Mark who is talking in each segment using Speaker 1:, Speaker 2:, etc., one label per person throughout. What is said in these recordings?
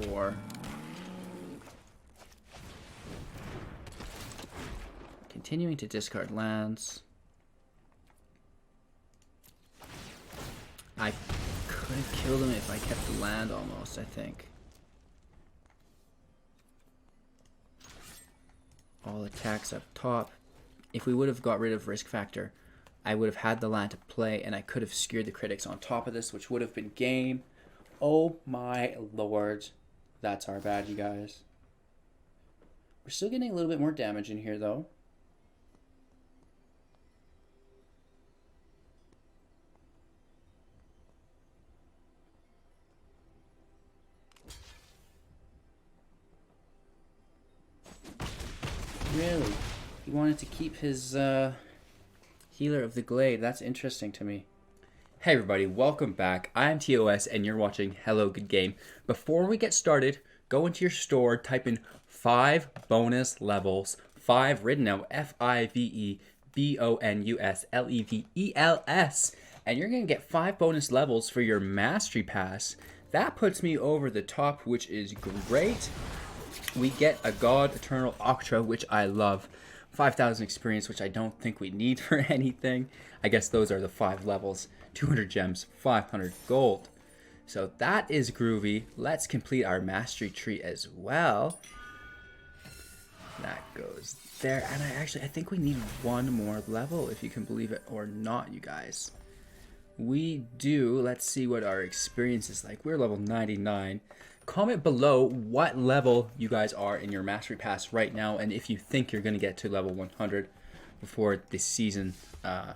Speaker 1: 4. Continuing to discard lands. I could have killed him if I kept the land almost, I think. All attacks up top. If we would have got rid of risk factor, I would have had the land to play and I could have skewered the critics on top of this, which would have been game. Oh my lord. That's our bad, you guys. We're still getting a little bit more damage in here though. Really? He wanted to keep his Healer of the Glade. That's interesting to me. Hey everybody, welcome back. I'm TOS and you're watching Hello Good Game. Before we get started, go into your store, type in 5 bonus levels. 5 written out, FIVE-BONUS-LEVELS. And you're going to get 5 bonus levels for your Mastery Pass. That puts me over the top, which is great. We get a God Eternal Octra, which I love. 5,000 experience, which I don't think we need for anything. I guess those are the 5 levels. 200 gems, 500 gold. So that is groovy. Let's complete our mastery tree as well. That goes there. And I think we need 1 more level, if you can believe it or not, you guys. We do. Let's see what our experience is like. We're level 99. Comment below what level you guys are in your Mastery Pass right now, and if you think you're going to get to level 100 before the season, the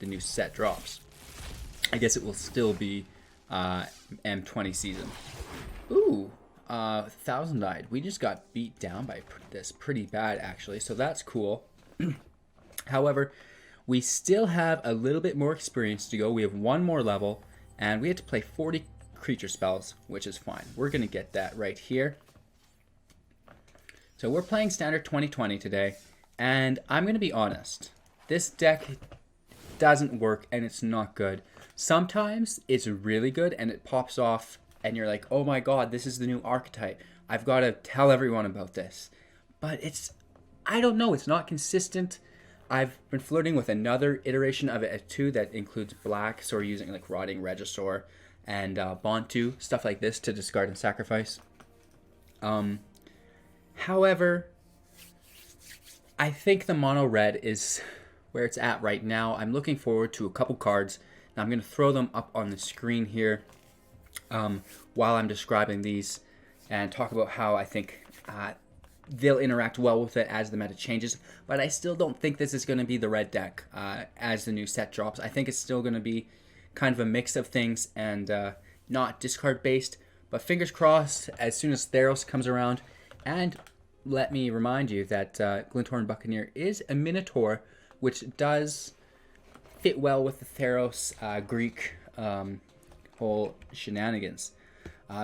Speaker 1: new set drops. I guess it will still be M20 season. Ooh, 1,000 died. We just got beat down by this pretty bad, actually, so that's cool. However, we still have a little bit more experience to go. We have 1 more level, and we have to play 40 creature spells, which is fine. We're going to get that right here. So we're playing standard 2020 today, and I'm going to be honest. This deck doesn't work, and it's not good. Sometimes it's really good, and it pops off, and you're like, oh my god, this is the new archetype. I've got to tell everyone about this. But I don't know, it's not consistent. I've been flirting with another iteration of it too that includes black, so we're using like Rotting Regisaur and Bontu, stuff like this to discard and sacrifice. However, I think the mono red is where it's at right now. I'm looking forward to a couple cards. Now I'm going to throw them up on the screen here while I'm describing these and talk about how I think they'll interact well with it as the meta changes. But I still don't think this is going to be the red deck as the new set drops. I think it's still going to be kind of a mix of things and not discard based, but fingers crossed as soon as Theros comes around. And let me remind you that glint-horn Buccaneer is a Minotaur, which does fit well with the Theros Greek whole shenanigans.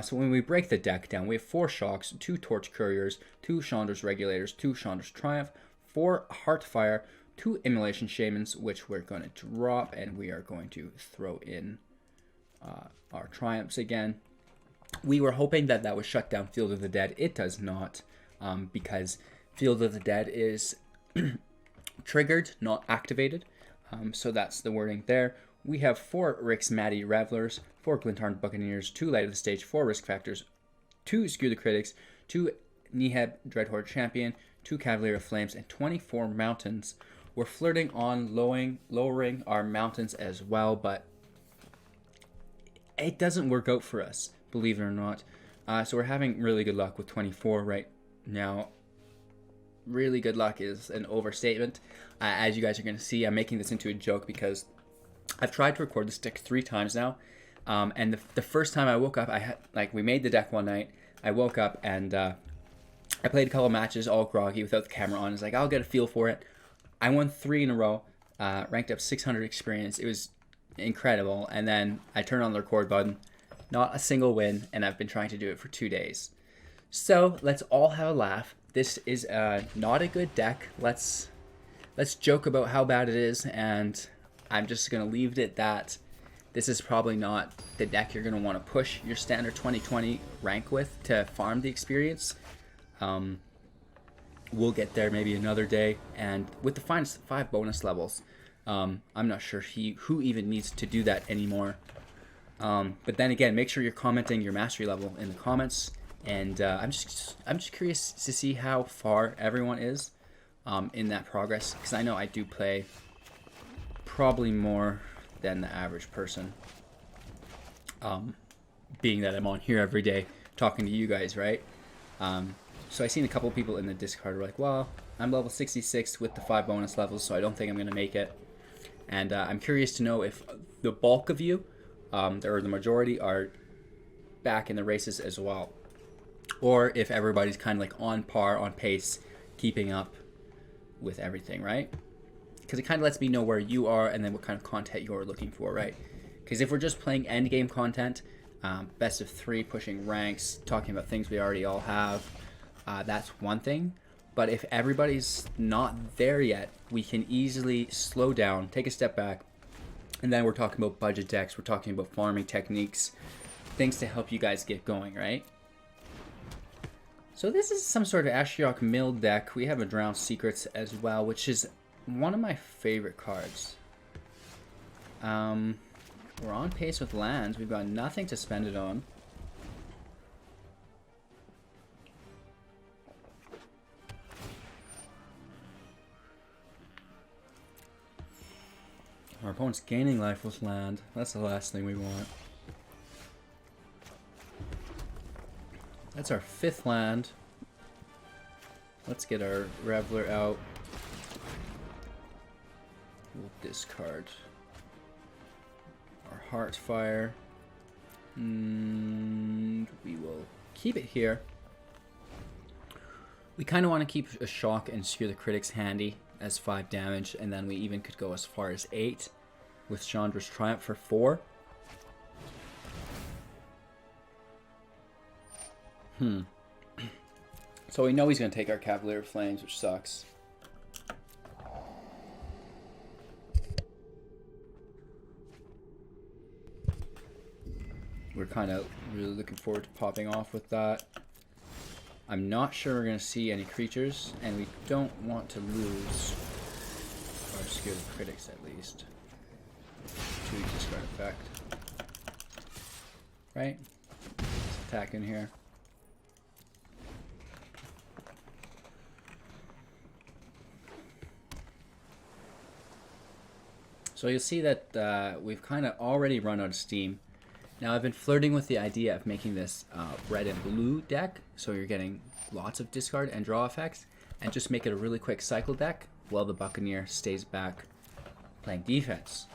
Speaker 1: So when we break the deck down, we have 4 Shocks, 2 Torch Couriers, 2 Chandra's Regulators, 2 Chandra's Triumph, 4 Heartfire, 2 Immolation Shamans, which we're going to drop, and we are going to throw in our Triumphs again. We were hoping that that would shut down Field of the Dead. It does not, because Field of the Dead is triggered, not activated. So that's the wording there. We have 4 Rix Maddie Revelers, 4 Glint-horn Buccaneers, 2 Light of the Stage, 4 Risk Factors, 2 Skew the Critics, 2 Neheb Dreadhorde Champion, 2 Cavalier of Flames, and 24 Mountains. We're flirting on lowering our mountains as well, but it doesn't work out for us, believe it or not. So we're having really good luck with 24 right now. Really good luck is an overstatement. As you guys are going to see, I'm making this into a joke because I've tried to record this deck 3 times now. And the first time I woke up, we made the deck one night. I woke up and I played a couple matches all groggy without the camera on. It's like, I'll get a feel for it. I won 3 in a row, ranked up 600 experience. It was incredible. And then I turned on the record button, not a single win, and I've been trying to do it for 2 days. So let's all have a laugh. This is not a good deck. Let's joke about how bad it is, and I'm just gonna leave it at that. this is probably not the deck you're going to want to push your standard 2020 rank with to farm the experience. We'll get there maybe another day. And with the 5 bonus levels, I'm not sure who even needs to do that anymore. But then again, make sure you're commenting your mastery level in the comments. And I'm just curious to see how far everyone is in that progress, because I know I do play probably more than the average person, being that I'm on here every day talking to you guys, right? So I seen a couple people in the Discord were like, well, I'm level 66 with the 5 bonus levels, so I don't think I'm going to make it. And I'm curious to know if the bulk of you, or the majority, are back in the races as well. Or if everybody's kind of like on par, on pace, keeping up with everything, right? Because it kind of lets me know where you are and then what kind of content you're looking for, right? Because if we're just playing end game content, best of 3, pushing ranks, talking about things we already all have, that's one thing. But if everybody's not there yet, we can easily slow down, take a step back, and then we're talking about budget decks, we're talking about farming techniques, things to help you guys get going, right? So this is some sort of Ashiok Mill deck. We have a Drowned Secrets as well, which is one of my favorite cards. We're on pace with lands. We've got nothing to spend it on. Our opponent's gaining life with land. That's the last thing we want. That's our 5th land. Let's get our Reveler out. We'll discard our Heartfire. And we will keep it here. We kind of want to keep a Shock and Skewer the Critics handy as 5 damage, and then we even could go as far as 8 with Chandra's Triumph for 4. So we know he's going to take our Cavalier of Flames, which sucks. We're kind of really looking forward to popping off with that. I'm not sure we're going to see any creatures, and we don't want to lose our Skewer the Critics at least. 2 discard effect. Right? Let's attack in here. So you'll see that we've kind of already run out of steam. Now I've been flirting with the idea of making this red and blue deck, so you're getting lots of discard and draw effects, and just make it a really quick cycle deck while the Buccaneer stays back playing defense.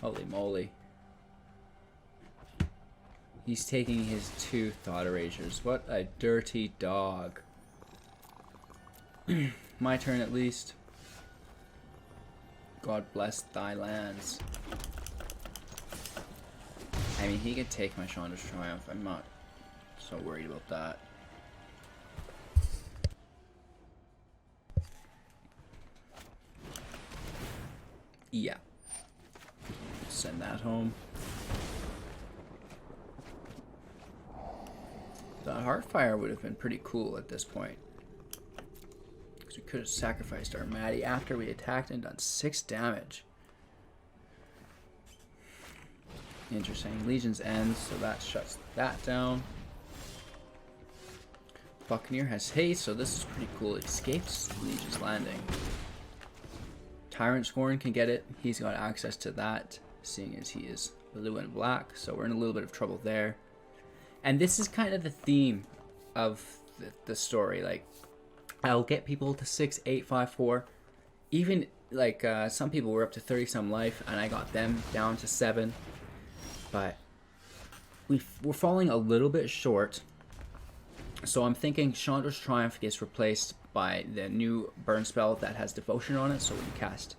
Speaker 1: Holy moly. He's taking his 2 Thought Erasures. What a dirty dog. My turn at least. God bless thy lands. I mean, he could take my Chandra's Triumph. I'm not so worried about that. Yeah. Send that home. The Heartfire would have been pretty cool at this point. Because we could have sacrificed our Maddie after we attacked and done 6 damage. Interesting. Legion's End, so that shuts that down. Buccaneer has haste, so this is pretty cool. It escapes Legion's Landing. Tyrant Scorn can get it. He's got access to that, seeing as he is blue and black, so we're in a little bit of trouble there. And this is kind of the theme of the story. Like, I'll get people to 6, 8, 5, 4. Even, like, some people were up to 30-some life, and I got them down to 7. But we're falling a little bit short. So I'm thinking Chandra's Triumph gets replaced by the new burn spell that has Devotion on it. So when you cast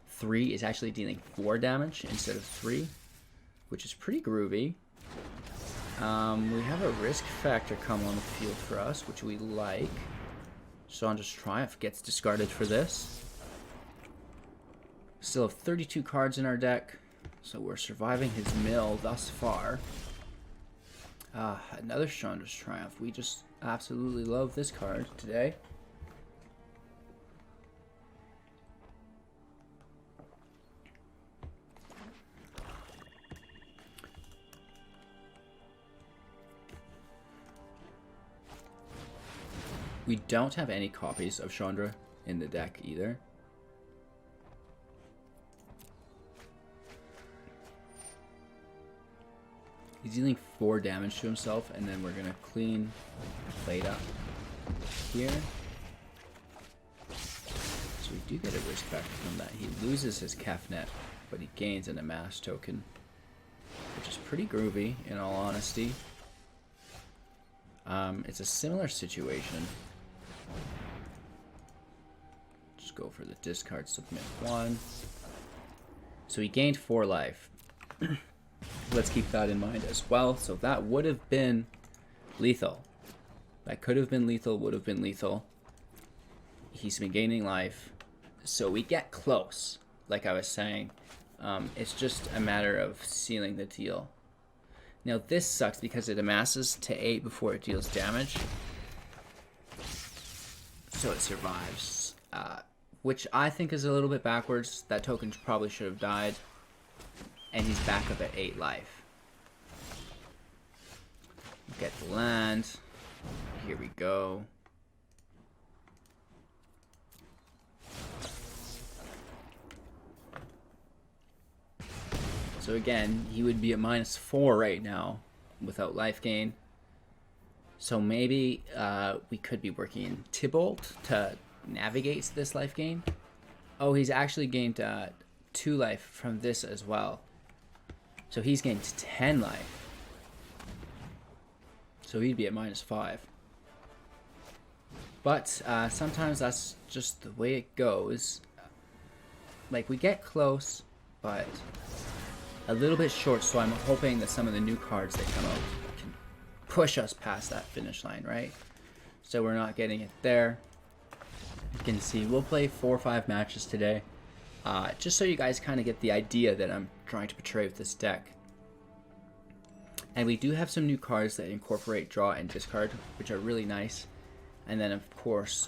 Speaker 1: 3, it's actually dealing 4 damage instead of 3, which is pretty groovy. We have a risk factor come on the field for us, which we like. Chandra's Triumph gets discarded for this. Still have 32 cards in our deck. So we're surviving his mill thus far. Another Chandra's Triumph. We just absolutely love this card today. We don't have any copies of Chandra in the deck either. He's dealing 4 damage to himself, and then we're going to clean plate up here. So we do get a risk factor from that. He loses his Kefnet, but he gains an Amass token, which is pretty groovy, in all honesty. It's a similar situation. Just go for the discard, submit 1. So he gained 4 life. Let's keep that in mind as well. So that would have been lethal. That could have been lethal, would have been lethal. He's been gaining life. So we get close, like I was saying. It's just a matter of sealing the deal. Now this sucks because it amasses to 8 before it deals damage. So it survives. Which I think is a little bit backwards. That token probably should have died. And he's back up at 8 life. Get the land. Here we go. So again, he would be at -4 right now without life gain. So maybe we could be working in Tybalt to navigate this life gain. Oh, he's actually gained 2 life from this as well. So he's gained 10 life. So he'd be at -5. But sometimes that's just the way it goes. Like, we get close, but a little bit short, so I'm hoping that some of the new cards that come out can push us past that finish line, right? So we're not getting it there. You can see we'll play 4 or 5 matches today. Just so you guys kind of get the idea that I'm trying to portray with this deck. And we do have some new cards that incorporate draw and discard, which are really nice. And then, of course,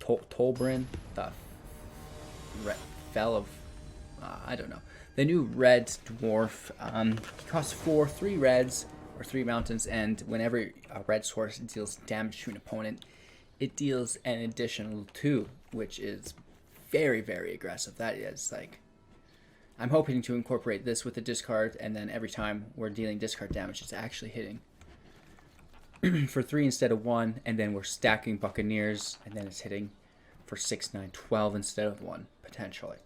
Speaker 1: Tolbrin, the Fell of... I don't know. The new red dwarf. He costs 3 reds, or 3 mountains, and whenever a red source deals damage to an opponent, it deals an additional 2, which is very, very aggressive. That is, like... I'm hoping to incorporate this with the discard, and then every time we're dealing discard damage, it's actually hitting for 3 instead of 1, and then we're stacking Buccaneers, and then it's hitting for 6, 9, 12 instead of 1, potentially.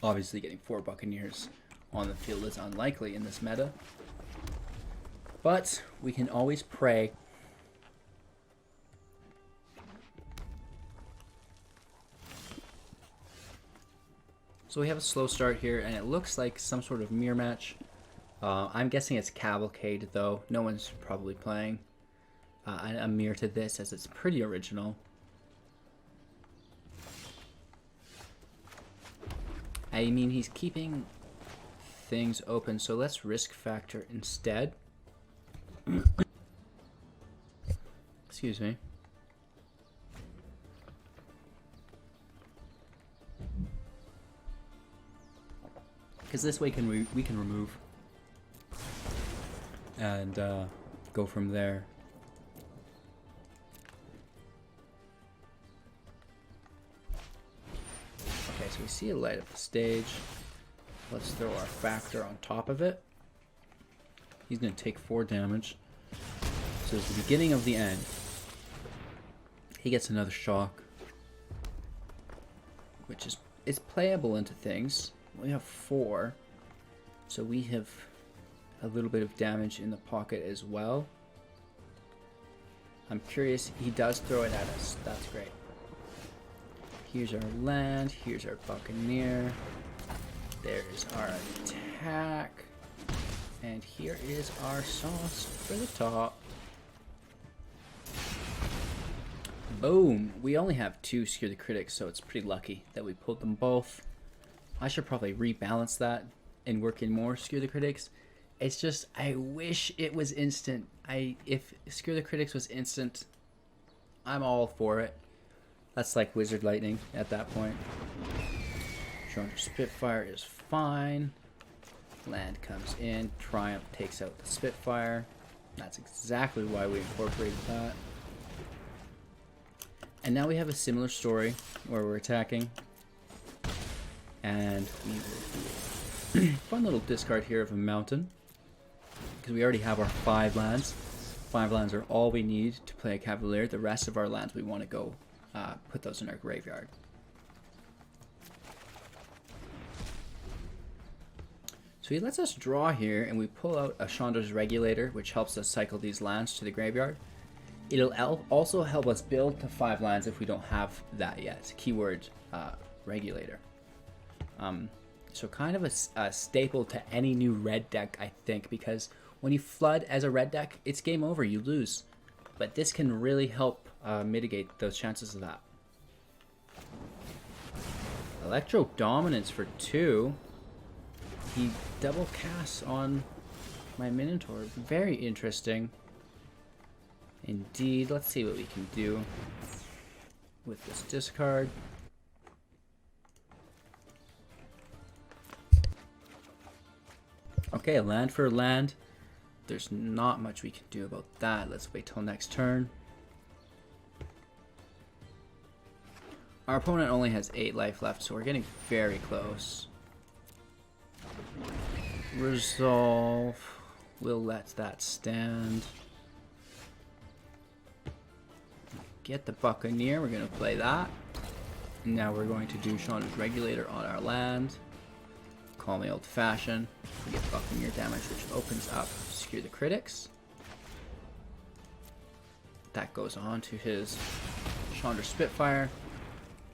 Speaker 1: Obviously, getting 4 Buccaneers on the field is unlikely in this meta, but we can always pray. So we have a slow start here, and it looks like some sort of mirror match. I'm guessing it's Cavalcade, though. No one's probably playing a mirror to this, as it's pretty original. I mean, he's keeping things open, so let's risk factor instead. Excuse me. Because this way we can remove and go from there. Okay, so we see a light up the stage. Let's throw our factor on top of it. He's going to take 4 damage. So it's the beginning of the end. He gets another shock, which is playable into things. We have 4, so we have a little bit of damage in the pocket as well. I'm curious, he does throw it at us. That's great. Here's our land, here's our Buccaneer, there's our attack, and here is our sauce for the top. Boom! We only have 2 Scare the Critics, so it's pretty lucky that we pulled them both. I should probably rebalance that and work in more Screw the Critics. It's just, I wish it was instant. If Screw the Critics was instant, I'm all for it. That's like Wizard Lightning at that point. Chandra Spitfire is fine. Land comes in. Triumph takes out the Spitfire. That's exactly why we incorporated that. And now we have a similar story where we're attacking. And we will do a fun little discard here of a mountain. Because we already have our 5 lands. 5 lands are all we need to play a Cavalier. The rest of our lands we want to go put those in our graveyard. So he lets us draw here, and we pull out a Chandra's Regulator, which helps us cycle these lands to the graveyard. It'll also help us build to 5 lands if we don't have that yet. Keyword Regulator. So kind of a staple to any new red deck, I think, because when you flood as a red deck, it's game over, you lose. But this can really help mitigate those chances of that. Electro Dominance for 2. He double casts on my Minotaur. Very interesting. Indeed. Let's see what we can do with this discard. Okay, a land for a land. There's not much we can do about that. Let's wait till next turn. Our opponent only has 8 life left, so we're getting very close. Resolve. We'll let that stand. Get the Buccaneer. We're going to play that. Now we're going to do Chandra's Regulator on our land. Call me old-fashioned. We get Buccaneer damage, which opens up Screw the Critics. That goes on to his Chandra Spitfire.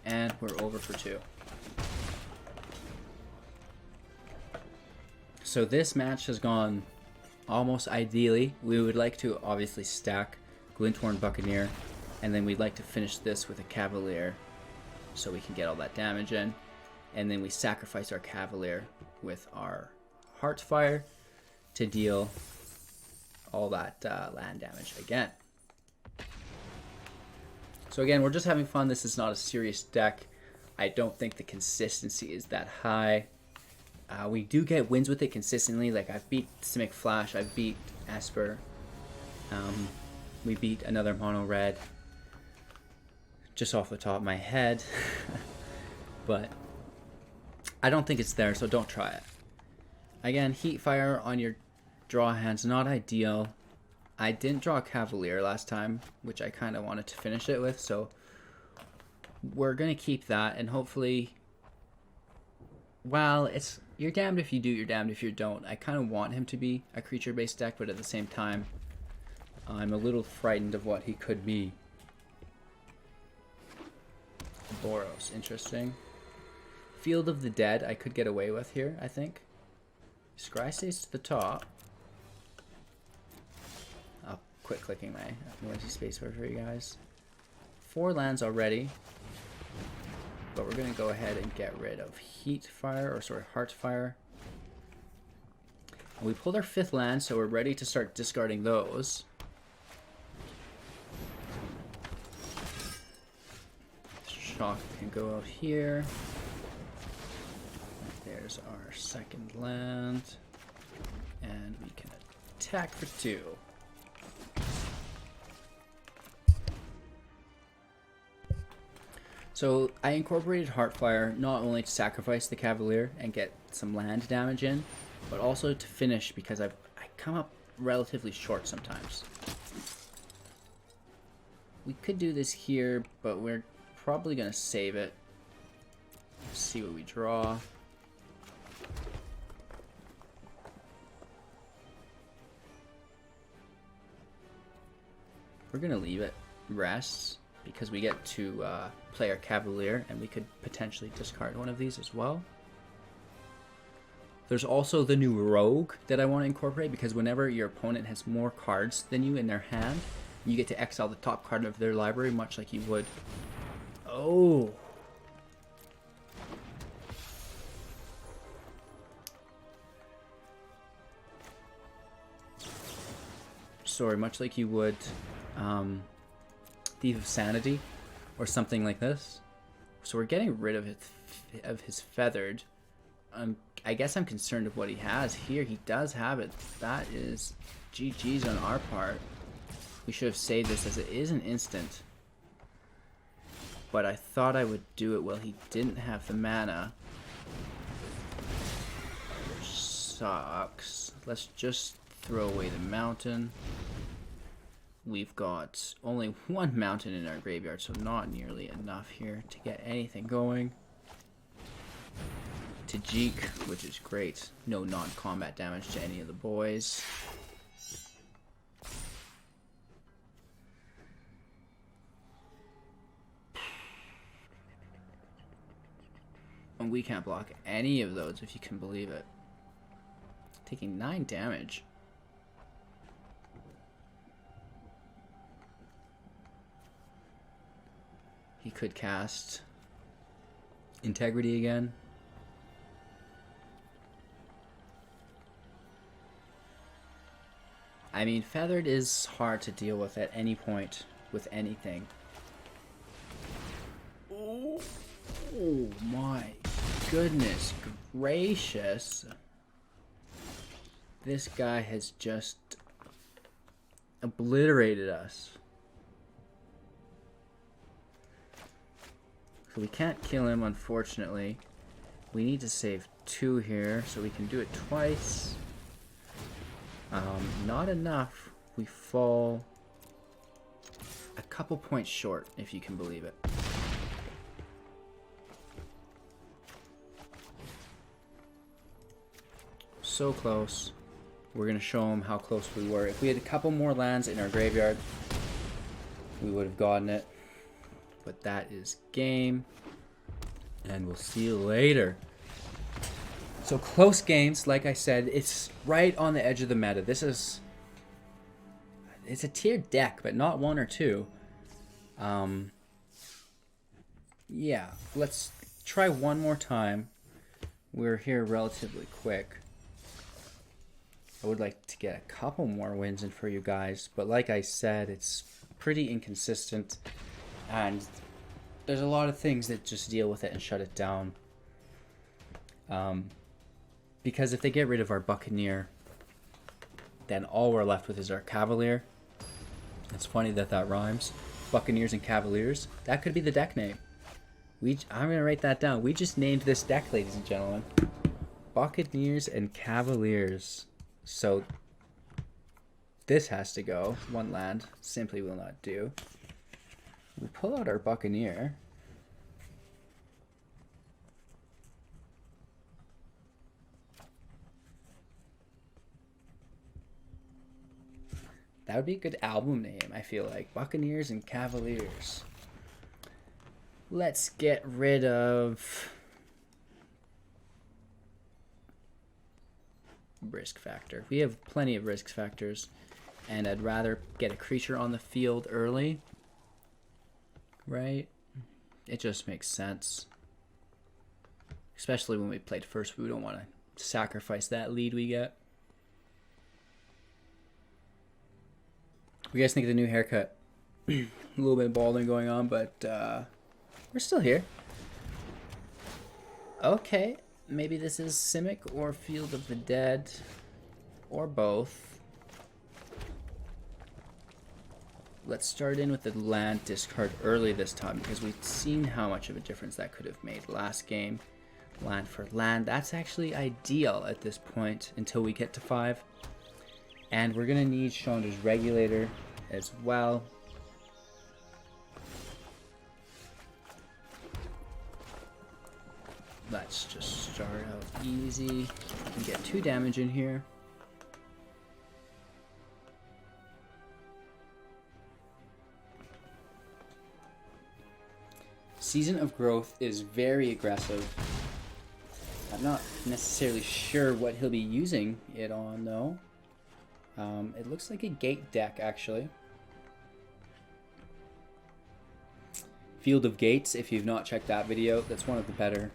Speaker 1: And we're over for 2. So this match has gone almost ideally. We would like to obviously stack Glint-horn Buccaneer, and then we'd like to finish this with a Cavalier so we can get all that damage in. And then we sacrifice our Cavalier with our Heartfire to deal all that land damage again. So again, we're just having fun. This is not a serious deck. I don't think the consistency is that high. We do get wins with it consistently. Like I've beat Simic Flash, I've beat Esper. We beat another mono red. Just off the top of my head. But I don't think it's there, so don't try it. Again, Heat Fire on your draw hand's not ideal. I didn't draw a Cavalier last time, which I kind of wanted to finish it with, so we're going to keep that, and hopefully, well, you're damned if you do, you're damned if you don't. I kind of want him to be a creature-based deck, but at the same time, I'm a little frightened of what he could be. Boros, interesting. Field of the Dead, I could get away with here, I think. Scry stays to the top. I'll quit clicking my noisy spacebar for you guys. 4 lands already. But we're going to go ahead and get rid of Heartfire. And we pulled our 5th land, so we're ready to start discarding those. Shock can go out here. There's our 2nd land. And we can attack for 2. So I incorporated Heartfire not only to sacrifice the Cavalier and get some land damage in, but also to finish because I come up relatively short sometimes. We could do this here, but we're probably going to save it. See what we draw. We're going to leave it rest because we get to play our Cavalier and we could potentially discard one of these as well. There's also the new Rogue that I want to incorporate because whenever your opponent has more cards than you in their hand, you get to exile the top card of their library, much like you would. Oh! sword, much like you would Thief of Sanity or something like this. So we're getting rid of his feathered. I guess I'm concerned of what he has here. He does have it. That is GG's on our part. We should have saved this as it is an instant. But I thought I would do it while he didn't have the mana. Which sucks. Let's just throw away the mountain. We've got only one mountain in our graveyard, so not nearly enough here to get anything going. Tajik, which is great. No non-combat damage to any of the boys. And we can't block any of those, if you can believe it. Taking 9 damage. He could cast Integrity again. I mean, Feathered is hard to deal with at any point with anything. Oh my goodness gracious. This guy has just obliterated us. So we can't kill him, unfortunately. We need to save 2 here, so we can do it twice. Not enough. We fall a couple points short, if you can believe it. So close. We're going to show them how close we were. If we had a couple more lands in our graveyard, we would have gotten it. But that is game. And we'll see you later. So close games, like I said, it's right on the edge of the meta. It's a tiered deck, but not 1 or 2. Yeah, let's try one more time. We're here relatively quick. I would like to get a couple more wins in for you guys, but like I said, it's pretty inconsistent, and there's a lot of things that just deal with it and shut it down. Because if they get rid of our Buccaneer, then all we're left with is our Cavalier. It's funny that that rhymes. Buccaneers and Cavaliers. That could be the deck name. I'm going to write that down. We just named this deck, ladies and gentlemen. Buccaneers and Cavaliers. So this has to go. 1 land. Simply will not do. We pull out our Buccaneer. That would be a good album name, I feel like. Buccaneers and Cavaliers. Let's get rid of risk factor. We have plenty of risk factors, and I'd rather get a creature on the field early. Right? It just makes sense. Especially when we played first, we don't want to sacrifice that lead we get. What do you guys think of the new haircut? A little bit of balding going on, but we're still here. Okay, maybe this is Simic or Field of the Dead, or both. Let's start in with the land discard early this time, because we've seen how much of a difference that could have made last game. Land for land, that's actually ideal at this point until we get to 5. And we're going to need Chandra's Regulator as well. Let's just start out easy and get 2 damage in here. Season of Growth is very aggressive. I'm not necessarily sure what he'll be using it on, though. It looks like a gate deck, actually. Field of Gates, if you've not checked that video, that's one of the better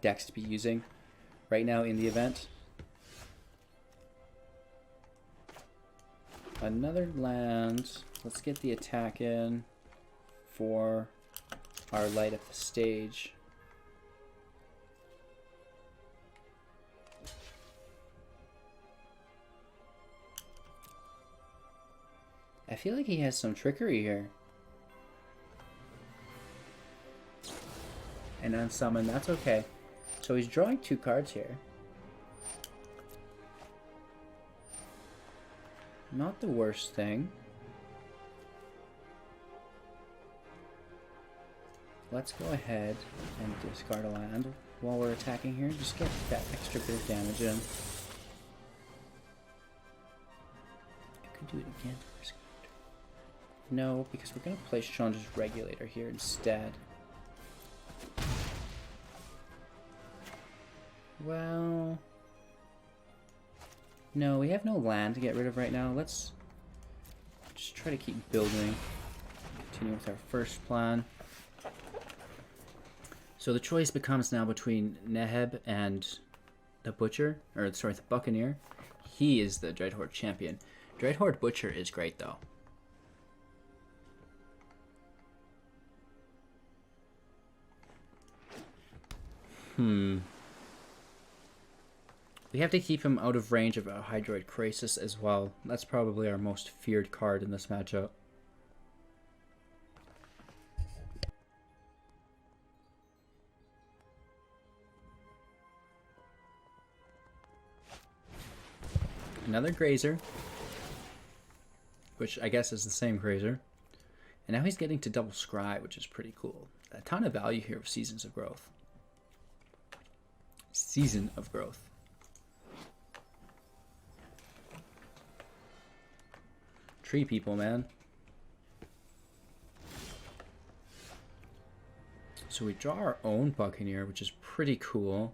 Speaker 1: decks to be using right now in the event. another land. Let's get the attack in for our light up the stage. I feel like he has some trickery here. And unsummon, that's okay. So he's drawing 2 cards here. Not the worst thing. Let's go ahead and discard a land while we're attacking here. Just get that extra bit of damage in. I could do it again. No, because we're going to place Chandra's Regulator here instead. Well... no, we have no land to get rid of right now. Let's just try to keep building. Continue with our first plan. So the choice becomes now between Neheb and the Butcher, or sorry, the Buccaneer. He is the Dreadhorde champion. Dreadhorde Butcher is great though. We have to keep him out of range of a Hydroid Krasis as well. That's probably our most feared card in this matchup. Another Grazer, which I guess is the same Grazer. And now he's getting to double Scry, which is pretty cool. A ton of value here with Seasons of Growth. Season of Growth. Tree people, man. So we draw our own Buccaneer, which is pretty cool.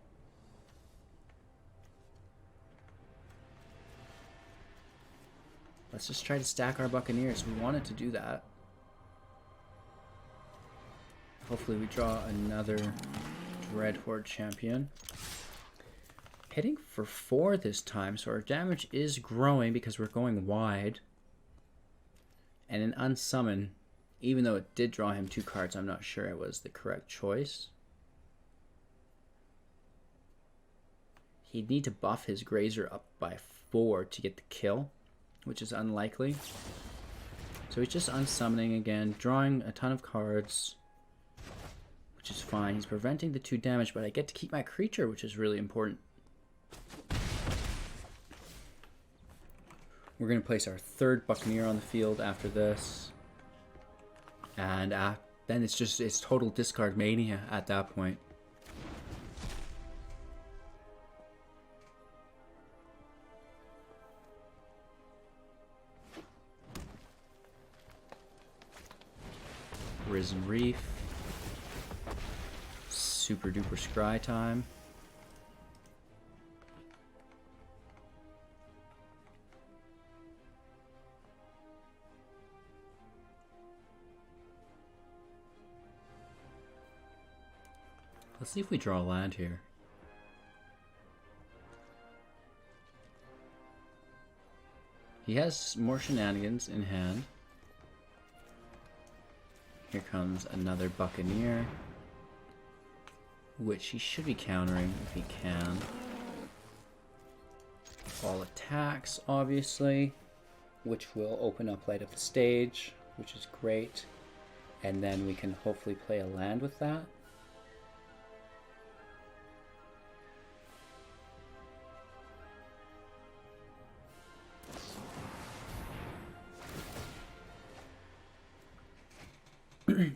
Speaker 1: Let's just try to stack our Buccaneers. We wanted to do that. Hopefully we draw another Dreadhorde champion. Hitting for 4 this time, so our damage is growing because we're going wide. And an unsummon, even though it did draw him 2 cards, I'm not sure it was the correct choice. He'd need to buff his Grazer up by 4 to get the kill, which is unlikely. So he's just unsummoning again, drawing a ton of cards, which is fine. He's preventing the 2 damage, but I get to keep my creature, which is really important. We're going to place our 3rd Buccaneer on the field after this. And then it's total discard mania at that point. Risen Reef. Super duper scry time. Let's see if we draw a land here. He has more shenanigans in hand. Here comes another Buccaneer, which he should be countering if he can. All attacks, obviously, which will open up light up the stage, which is great. And then we can hopefully play a land with that.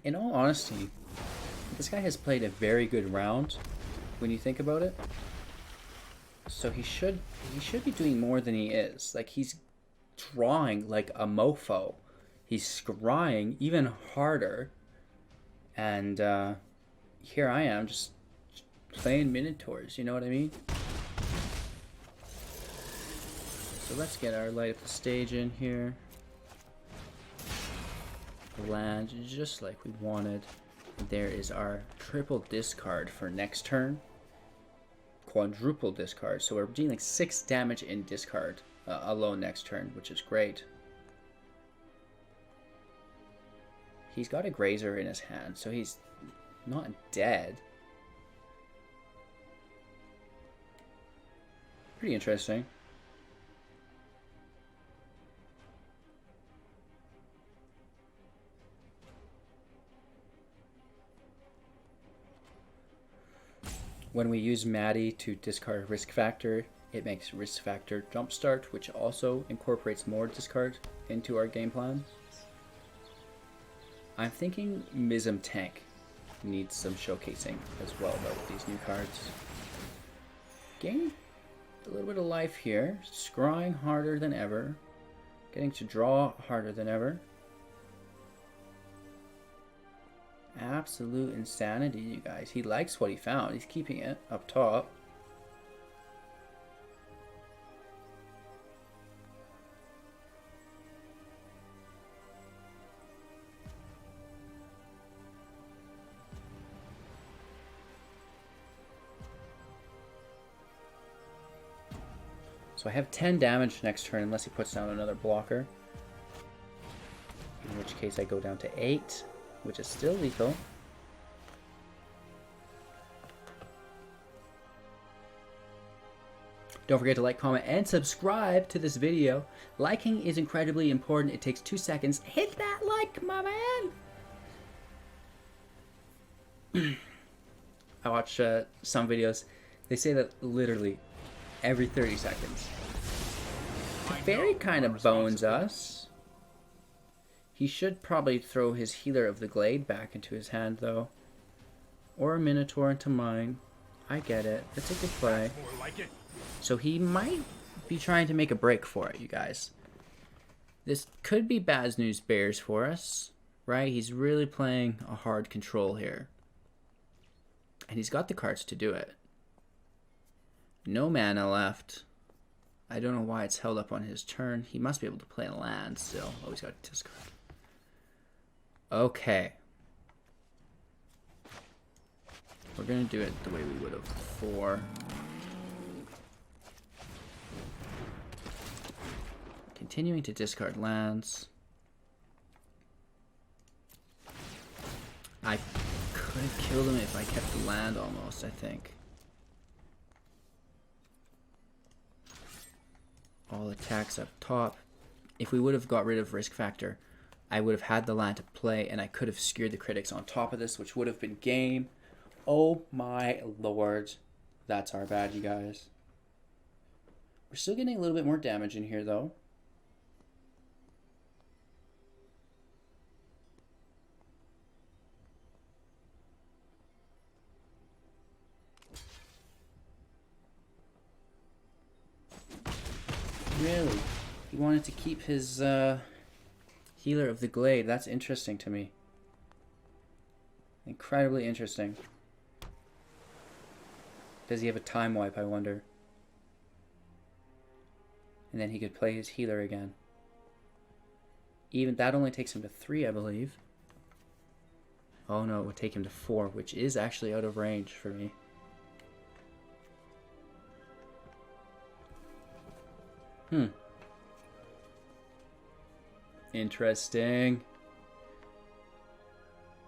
Speaker 1: In all honesty, this guy has played a very good round when you think about it. So he should be doing more than he is. Like, he's drawing like a mofo. He's scrying even harder. And here I am just playing Minotaurs, you know what I mean? So let's get our light up the stage in here. Land just like we wanted. There is our triple discard for next turn. Quadruple discard. So we're dealing 6 damage in discard alone next turn, which is great. He's got a Grazer in his hand, so he's not dead. Pretty interesting. When we use Maddie to discard Risk Factor, it makes Risk Factor Jumpstart, which also incorporates more discard into our game plan. I'm thinking Mism Tank needs some showcasing as well, though, with these new cards. Gaining a little bit of life here, scrying harder than ever, getting to draw harder than ever. Absolute insanity, you guys. He likes what he found. He's keeping it up top. So I have 10 damage next turn unless he puts down another blocker. In which case I go down to 8, which is still lethal. Don't forget to like, comment, and subscribe to this video. Liking is incredibly important. It takes 2 seconds. Hit that like, my man! I watch some videos. They say that literally every 30 seconds. Teferi kind of bones us. He should probably throw his Healer of the Glade back into his hand, though. Or a Minotaur into mine. I get it. That's a good play. So he might be trying to make a break for it, you guys. This could be bad news bears for us, right? He's really playing a hard control here. And he's got the cards to do it. No mana left. I don't know why it's held up on his turn. He must be able to play a land still. Oh, he's got a discard. Okay. We're going to do it the way we would have before. Continuing to discard lands. I could have killed him if I kept the land almost, I think. All attacks up top. If we would have got rid of Risk Factor, I would have had the land to play, and I could have skewered the critics on top of this, which would have been game. Oh my lord. That's our bad, you guys. We're still getting a little bit more damage in here, though. Really? He wanted to keep his Healer of the Glade. That's interesting to me. Incredibly interesting. Does he have a time wipe, I wonder? And then he could play his Healer again. Even that only takes him to 3, I believe. Oh no, it would take him to 4, which is actually out of range for me. Interesting.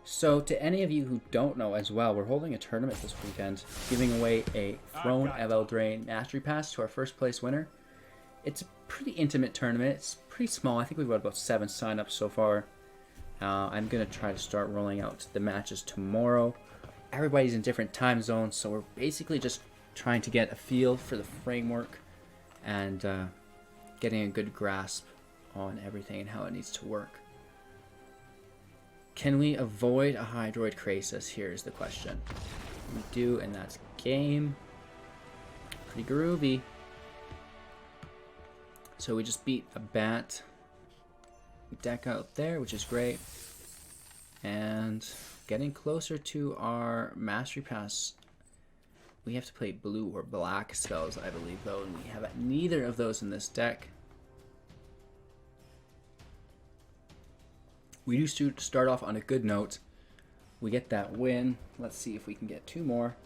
Speaker 1: So, to any of you who don't know as well, we're holding a tournament this weekend, giving away a Throne of Eldraine Mastery Pass to our first place winner. It's a pretty intimate tournament. It's pretty small. I think we've got about 7 signups so far. I'm going to try to start rolling out the matches tomorrow. Everybody's in different time zones, so we're basically just trying to get a feel for the framework and getting a good grasp on everything and how it needs to work. Can we avoid a Hydroid Krasis? Here's the question. We do, and that's game. Pretty groovy. So we just beat a bat deck out there, which is great. And getting closer to our Mastery Pass. We have to play blue or black spells, I believe, though, and we have neither of those in this deck. We do start off on a good note. We get that win. Let's see if we can get 2 more.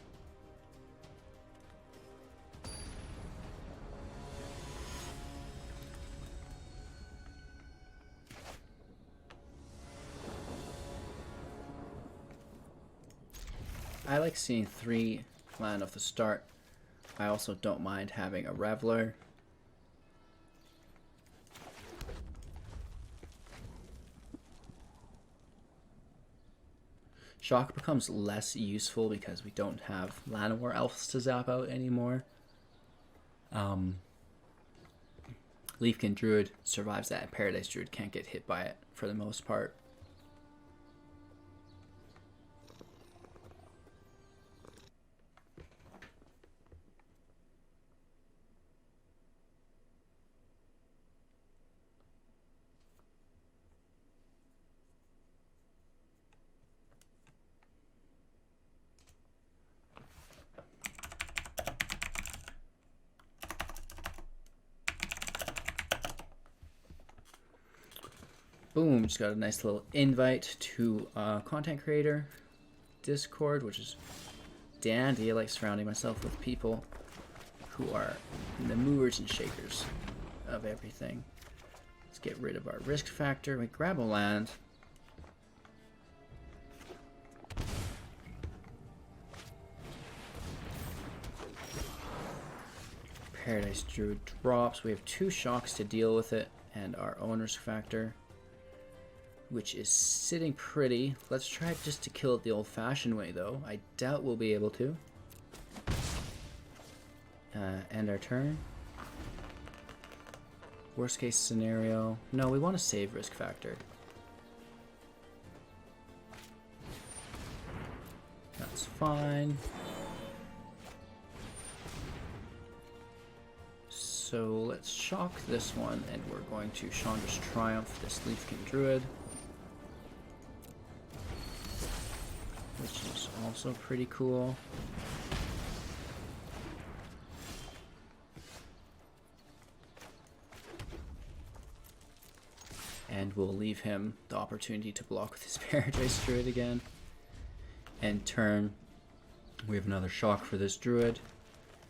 Speaker 1: I like seeing 3 land off the start. I also don't mind having a Reveler. Shock becomes less useful because we don't have Llanowar Elves to zap out anymore. Leafkin Druid survives that. Paradise Druid can't get hit by it for the most part. Boom, just got a nice little invite to content creator Discord, which is dandy. I like surrounding myself with people who are the movers and shakers of everything. Let's get rid of our risk factor. We grab a land. Paradise Druid drops. We have 2 shocks to deal with it, and our own risk factor, which is sitting pretty. Let's try just to kill it the old-fashioned way, though. I doubt we'll be able to. End our turn. Worst case scenario. No, we want to save risk factor. That's fine. So let's shock this one, and we're going to Chandra's Triumph this Leafkin Druid, which is also pretty cool. And we'll leave him the opportunity to block with his Paradise Druid again. End turn, we have another shock for this Druid.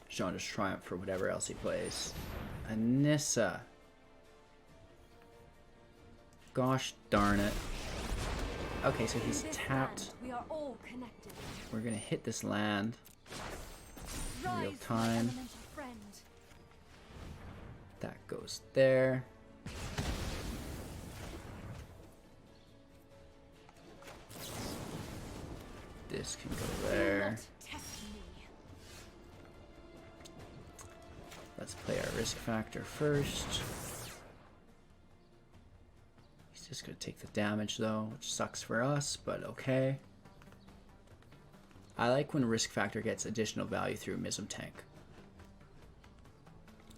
Speaker 1: Chandra's Triumph for whatever else he plays. Anissa. Gosh darn it. Okay, so he's tapped.
Speaker 2: We are all connected.
Speaker 1: We're gonna hit this land. Real time. That goes there. This can go there. Let's play our risk factor first. He's just gonna take the damage though, which sucks for us, but okay. I like when risk factor gets additional value through Mism Tank.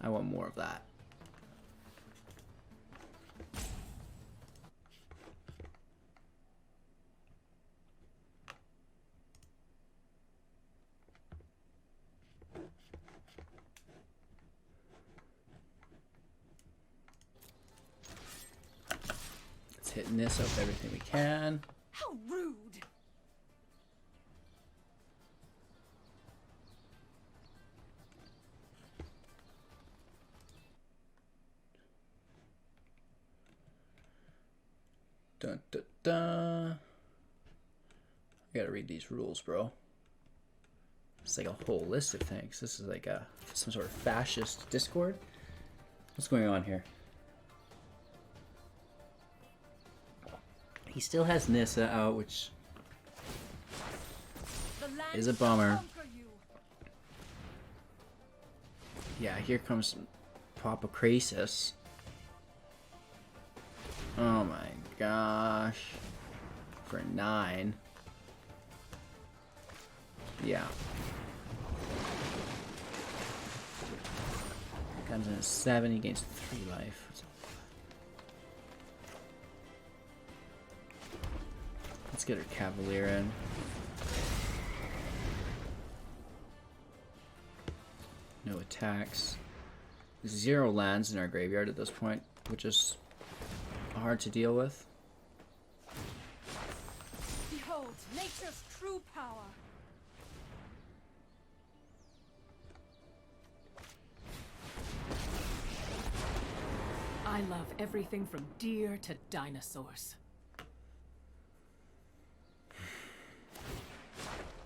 Speaker 1: I want more of that. Hitting this up everything we can.
Speaker 2: How rude!
Speaker 1: Dun dun dun. I gotta read these rules, bro. It's like a whole list of things. This is like some sort of fascist Discord. What's going on here? He still has Nissa out, which is a bummer. Yeah, here comes Papa Krasis. Oh my gosh. For 9. Yeah. Comes in at 7, he gains 3 life. Let's get our Cavalier in. No attacks. 0 lands in our graveyard at this point, which is hard to deal with.
Speaker 2: Behold, nature's true power.
Speaker 3: I love everything from deer to dinosaurs.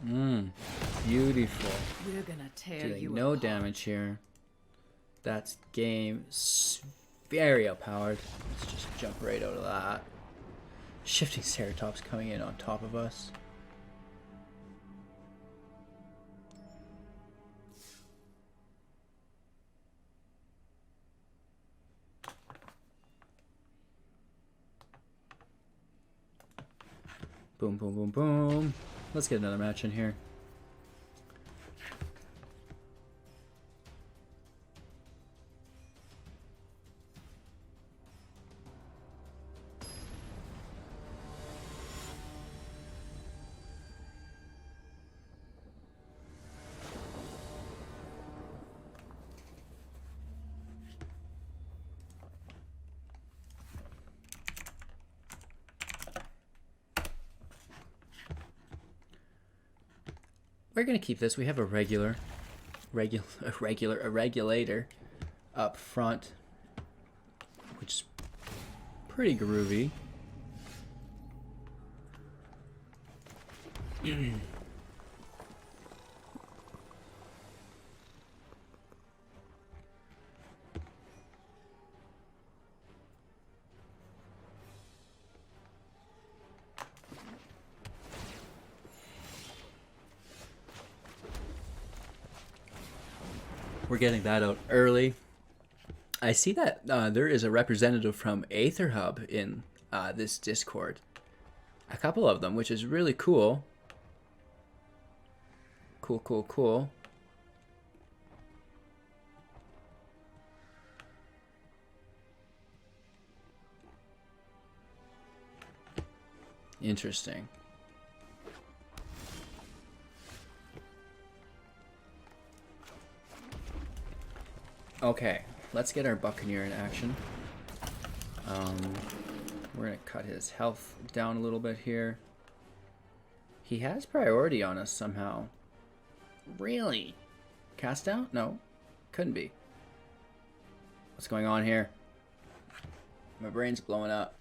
Speaker 1: Beautiful.
Speaker 3: We're gonna tear
Speaker 1: Dealing
Speaker 3: you
Speaker 1: no
Speaker 3: apart.
Speaker 1: damage here. That's game very outpowered. Let's just jump right out of that. Shifting Ceratops coming in on top of us. Boom, boom, boom, boom. Let's get another match in here. We're gonna keep this. We have a regulator up front, which is pretty groovy. We're getting that out early. I see that there is a representative from Aether Hub in this Discord. A couple of them, which is really cool. Cool, cool, cool. Interesting. Okay, let's get our Buccaneer in action. We're going to cut his health down a little bit here. He has priority on us somehow. Really? Cast out? No, couldn't be. What's going on here? My brain's blowing up.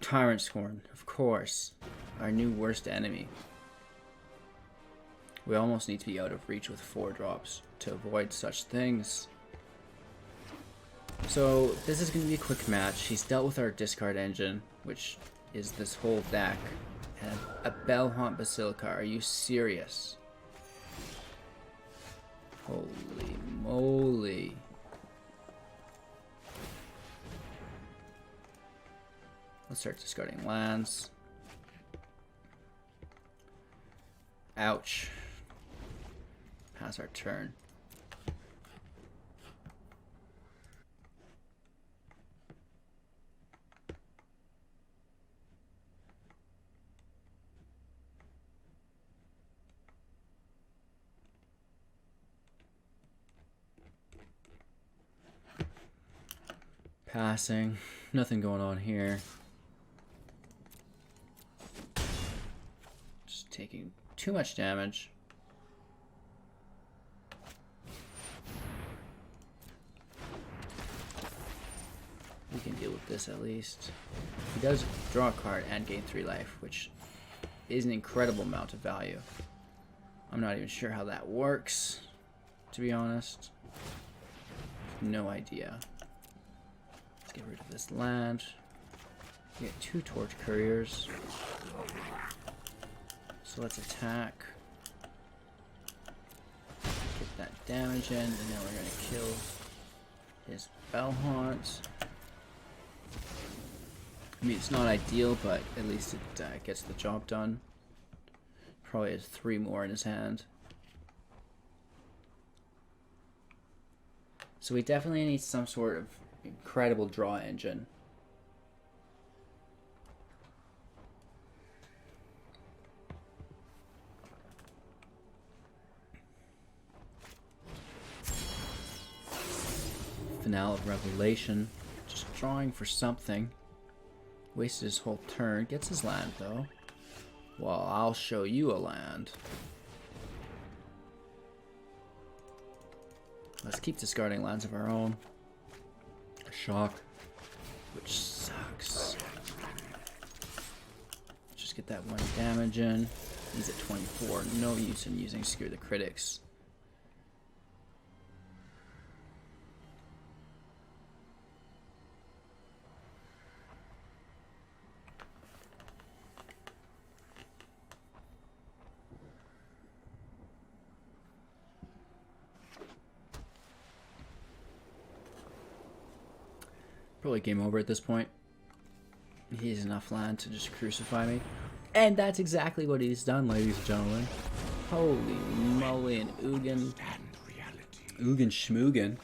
Speaker 1: Tyrant Scorn, of course. Our new worst enemy. We almost need to be out of reach with 4 drops to avoid such things. So this is going to be a quick match. He's dealt with our discard engine, which is this whole deck. And a Bellhaunt Basilica. Are you serious? Holy moly. Let's start discarding lands. Ouch. Pass our turn. Passing. Nothing going on here. Just taking too much damage. We can deal with this at least. He does draw a card and gain 3 life, which is an incredible amount of value. I'm not even sure how that works, to be honest. No idea. Let's get rid of this land. We get 2 Torch Couriers. So let's attack. Get that damage in, and now we're going to kill his Bellhaunt. I mean, it's not ideal, but at least it gets the job done. Probably has 3 more in his hand. So we definitely need some sort of incredible draw engine. Finale of Revelation. Just drawing for something. Wasted his whole turn. Gets his land, though. Well, I'll show you a land. Let's keep discarding lands of our own. Shock. which sucks. Just get that 1 damage in. He's at 24. No use in using Scare the Critics. Probably game over at this point. He has enough land to just crucify me. And that's exactly what he's done, ladies and gentlemen. Holy moly, and Ugin Schmoogan.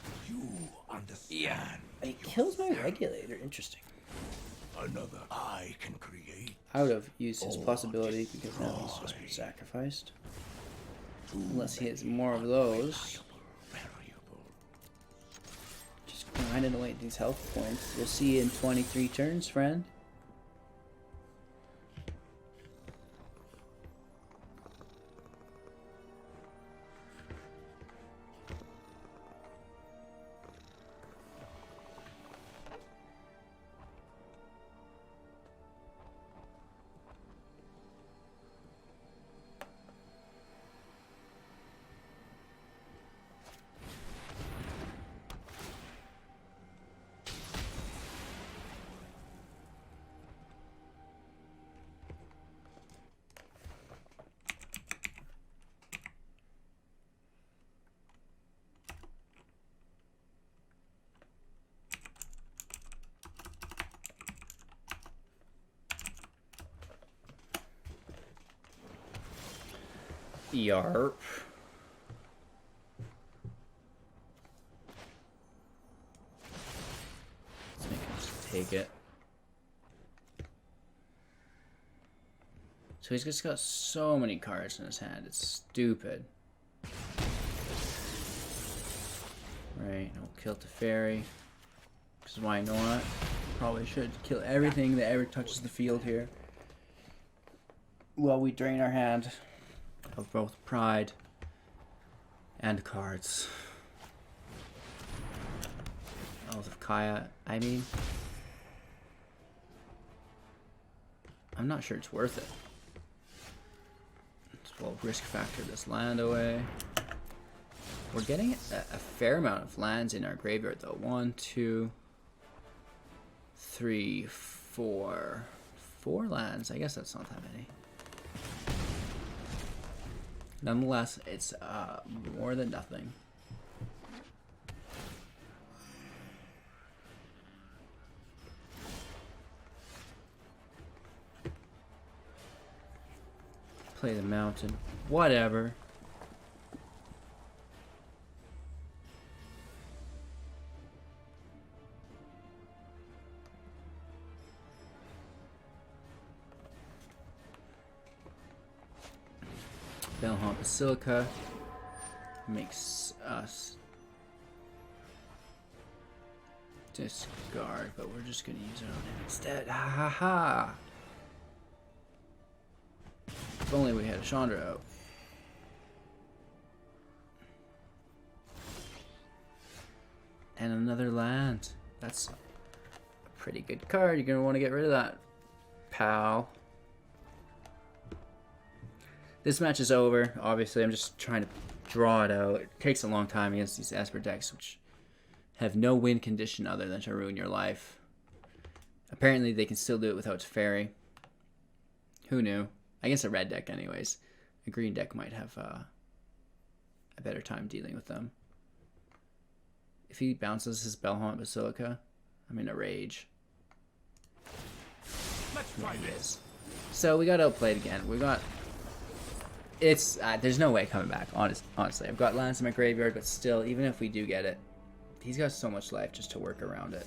Speaker 1: Yeah. It kills my regulator. Interesting.
Speaker 4: Another I can create.
Speaker 1: I would have used his possibility because now he's just been sacrificed. Unless he has more of those. Just grinding away at these health points. We'll see you in 23 turns, friend. Yarp. Let's make him just take it. So he's just got so many cards in his hand, it's stupid. Right, no kill to fairy. Because why not? Probably should kill everything that ever touches the field here. While we drain our hand of both pride and cards. Oath of Kaya, I mean, I'm not sure it's worth it. We'll risk factor this land away. We're getting a fair amount of lands in our graveyard though. 1, 2, 3, 4. 4 lands. I guess that's not that many. Nonetheless, it's more than nothing. Play the mountain. Whatever. Belhaunt Basilica makes us discard, but we're just going to use it on him instead. Ha ha ha! If only we had a Chandra out. And another land. That's a pretty good card. You're going to want to get rid of that, pal. This match is over. Obviously, I'm just trying to draw it out. It takes a long time against these Esper decks, which have no win condition other than to ruin your life. Apparently, they can still do it without Teferi. Who knew? Against a red deck, anyways. A green deck might have a better time dealing with them. If he bounces his Belhaunt Basilica, I'm in a rage.
Speaker 4: Let's try this.
Speaker 1: So we got outplayed again. We got... It's there's no way coming back. Honestly, I've got lands in my graveyard, but still, even if we do get it, he's got so much life just to work around it.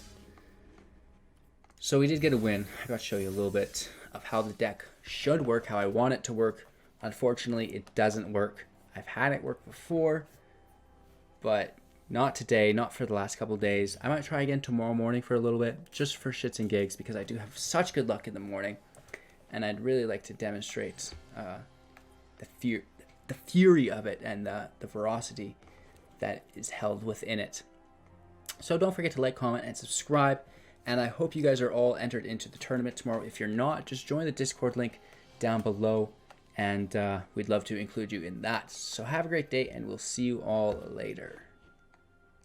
Speaker 1: So we did get a win. I got to show you a little bit of how the deck should work, how I want it to work. Unfortunately, it doesn't work. I've had it work before, but not today, not for the last couple days. I might try again tomorrow morning for a little bit, just for shits and gigs, because I do have such good luck in the morning, and I'd really like to demonstrate the fury of it and the ferocity that is held within it. So don't forget to like, comment, and subscribe. And I hope you guys are all entered into the tournament tomorrow. If you're not, just join the Discord link down below, and we'd love to include you in that. So have a great day, and we'll see you all later.